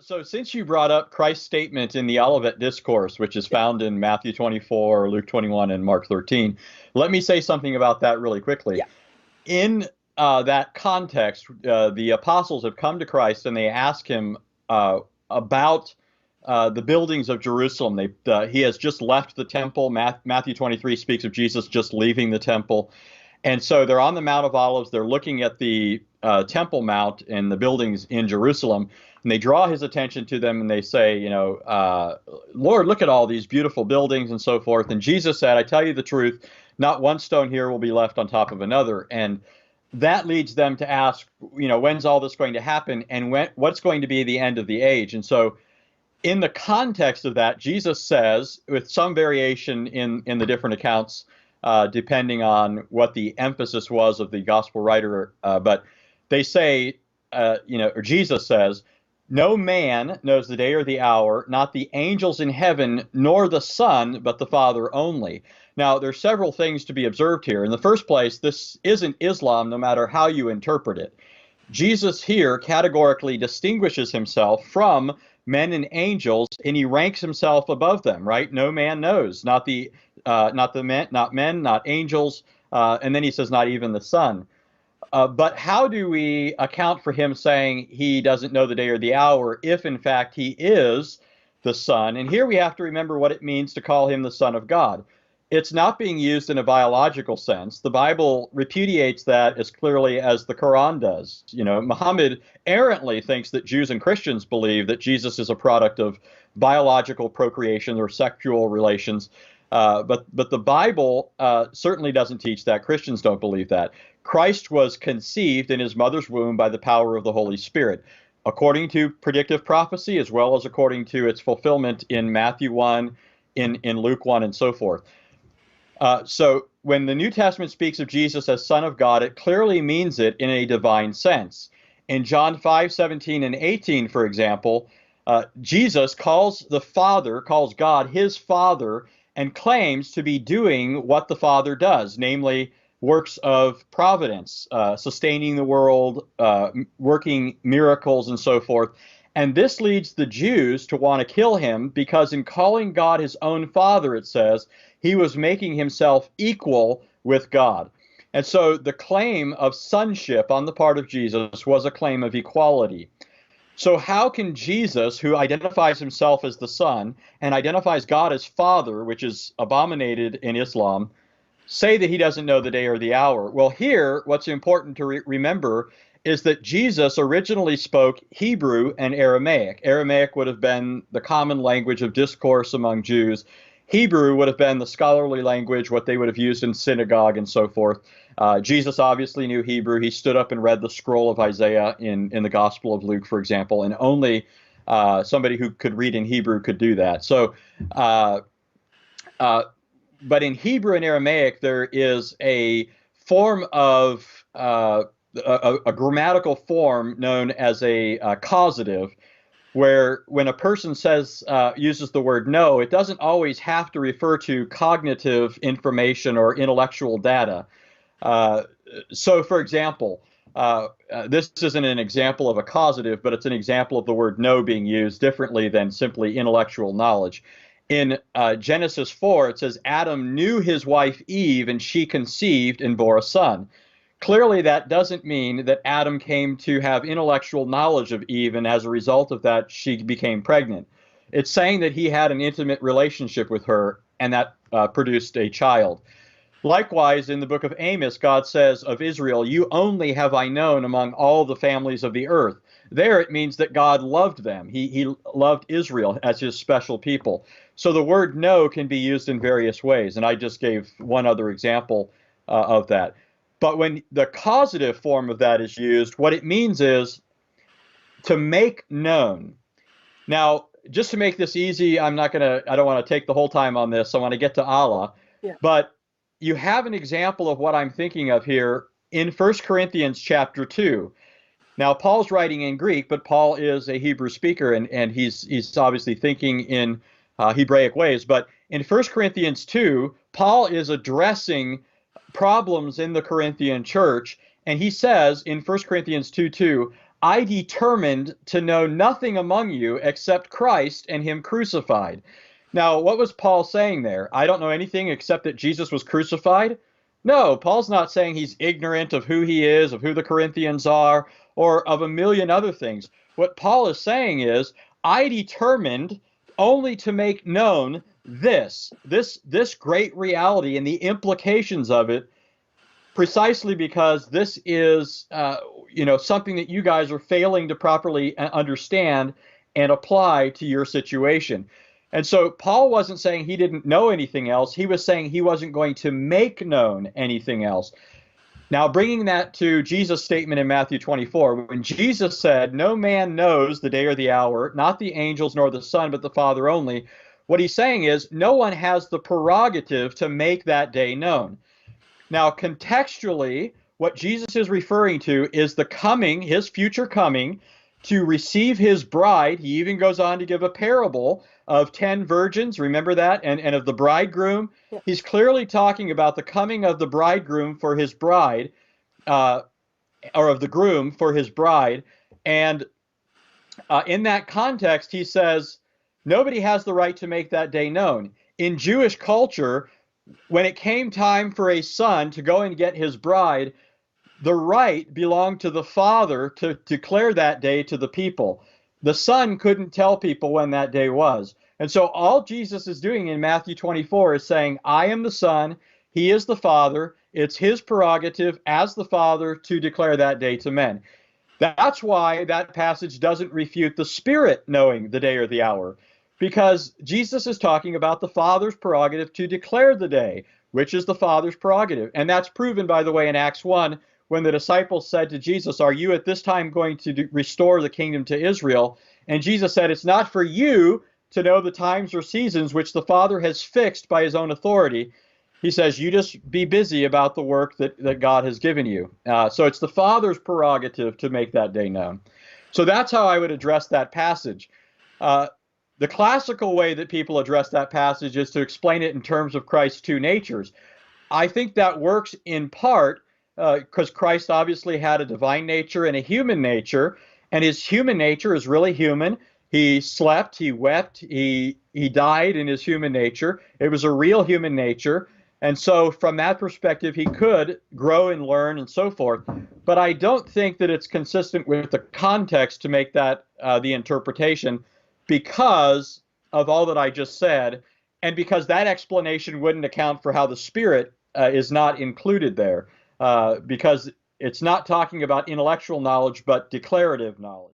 So since you brought up Christ's statement in the Olivet Discourse, which is found in Matthew 24, Luke 21, and Mark 13, let me say something about that really quickly. Yeah. In that context, the apostles have come to Christ and they ask him about the buildings of Jerusalem. He has just left the temple. Matthew 23 speaks of Jesus just leaving the temple. And so they're on the Mount of Olives. They're looking at the Temple Mount and the buildings in Jerusalem. And they draw his attention to them and they say, Lord, look at all these beautiful buildings and so forth. And Jesus said, I tell you the truth, not one stone here will be left on top of another. And that leads them to ask, when's all this going to happen and what's going to be the end of the age? And so in the context of that, Jesus says, with some variation in the different accounts, depending on what the emphasis was of the gospel writer, but they say, or Jesus says, no man knows the day or the hour, not the angels in heaven, nor the Son, but the Father only. Now, there's several things to be observed here. In the first place, this isn't Islam, no matter how you interpret it. Jesus here categorically distinguishes himself from men and angels, and he ranks himself above them, right? No man knows, not men, not angels, and then he says, not even the Son. But how do we account for him saying he doesn't know the day or the hour if, in fact, he is the Son? And here we have to remember what it means to call him the Son of God. It's not being used in a biological sense. The Bible repudiates that as clearly as the Quran does. Muhammad errantly thinks that Jews and Christians believe that Jesus is a product of biological procreation or sexual relations. But the Bible certainly doesn't teach that. Christians don't believe that. Christ was conceived in his mother's womb by the power of the Holy Spirit, according to predictive prophecy, as well as according to its fulfillment in Matthew 1, in Luke 1, and so forth. So when the New Testament speaks of Jesus as Son of God, it clearly means it in a divine sense. In John 5:17 and 18, for example, Jesus calls God his Father, and claims to be doing what the Father does, namely works of providence, sustaining the world, working miracles, and so forth. And this leads the Jews to want to kill him because in calling God his own Father, it says, he was making himself equal with God. And so the claim of sonship on the part of Jesus was a claim of equality. So how can Jesus, who identifies himself as the Son and identifies God as Father, which is abominated in Islam, say that he doesn't know the day or the hour? Well, here, what's important to remember is that Jesus originally spoke Hebrew and Aramaic. Aramaic would have been the common language of discourse among Jews. Hebrew would have been the scholarly language, what they would have used in synagogue and so forth. Jesus obviously knew Hebrew. He stood up and read the scroll of Isaiah in the Gospel of Luke, for example, and only somebody who could read in Hebrew could do that. So, but in Hebrew and Aramaic, there is a form of a grammatical form known as a causative, where when a person uses the word know, it doesn't always have to refer to cognitive information or intellectual data. So, for example, this isn't an example of a causative, but it's an example of the word know being used differently than simply intellectual knowledge. In Genesis 4, it says, Adam knew his wife Eve, and she conceived and bore a son. Clearly, that doesn't mean that Adam came to have intellectual knowledge of Eve, and as a result of that, she became pregnant. It's saying that he had an intimate relationship with her, and that produced a child. Likewise, in the book of Amos, God says of Israel, you only have I known among all the families of the earth. There it means that God loved them. He loved Israel as his special people. So the word know can be used in various ways, and I just gave one other example of that. But when the causative form of that is used, what it means is to make known. Now, just to make this easy, I don't want to take the whole time on this. I want to get to Allah. Yeah. But you have an example of what I'm thinking of here in 1 Corinthians chapter 2. Now, Paul's writing in Greek, but Paul is a Hebrew speaker, and he's obviously thinking in Hebraic ways. But in 1 Corinthians 2, Paul is addressing problems in the Corinthian church, and he says in 1 Corinthians 2:2, I determined to know nothing among you except Christ and him crucified. Now, what was Paul saying there? I don't know anything except that Jesus was crucified? No, Paul's not saying he's ignorant of who he is, of who the Corinthians are, or of a million other things. What Paul is saying is, I determined only to make known this great reality and the implications of it, precisely because this is something that you guys are failing to properly understand and apply to your situation. And so Paul wasn't saying he didn't know anything else. He was saying he wasn't going to make known anything else. Now, bringing that to Jesus' statement in Matthew 24, when Jesus said, no man knows the day or the hour, not the angels nor the Son, but the Father only, what he's saying is no one has the prerogative to make that day known. Now, contextually, what Jesus is referring to is the coming, his future coming, to receive his bride. He even goes on to give a parable of 10 virgins, remember that, and of the bridegroom. Yeah. He's clearly talking about the coming of the bridegroom for his bride, or of the groom for his bride. And in that context, he says, nobody has the right to make that day known. In Jewish culture, when it came time for a son to go and get his bride, the right belonged to the father to declare that day to the people. The son couldn't tell people when that day was. And so all Jesus is doing in Matthew 24 is saying, I am the Son, he is the Father, it's his prerogative as the Father to declare that day to men. That's why that passage doesn't refute the Spirit knowing the day or the hour, because Jesus is talking about the Father's prerogative to declare the day, which is the Father's prerogative. And that's proven, by the way, in Acts 1, when the disciples said to Jesus, are you at this time going to restore the kingdom to Israel? And Jesus said, it's not for you to know the times or seasons which the Father has fixed by his own authority. He says, you just be busy about the work that God has given you. So it's the Father's prerogative to make that day known. So that's how I would address that passage. The classical way that people address that passage is to explain it in terms of Christ's two natures. I think that works in part because Christ obviously had a divine nature and a human nature, and his human nature is really human. He slept, he wept, he died in his human nature. It was a real human nature. And so from that perspective, he could grow and learn and so forth. But I don't think that it's consistent with the context to make that the interpretation, because of all that I just said, and because that explanation wouldn't account for how the Spirit is not included there, because it's not talking about intellectual knowledge, but declarative knowledge.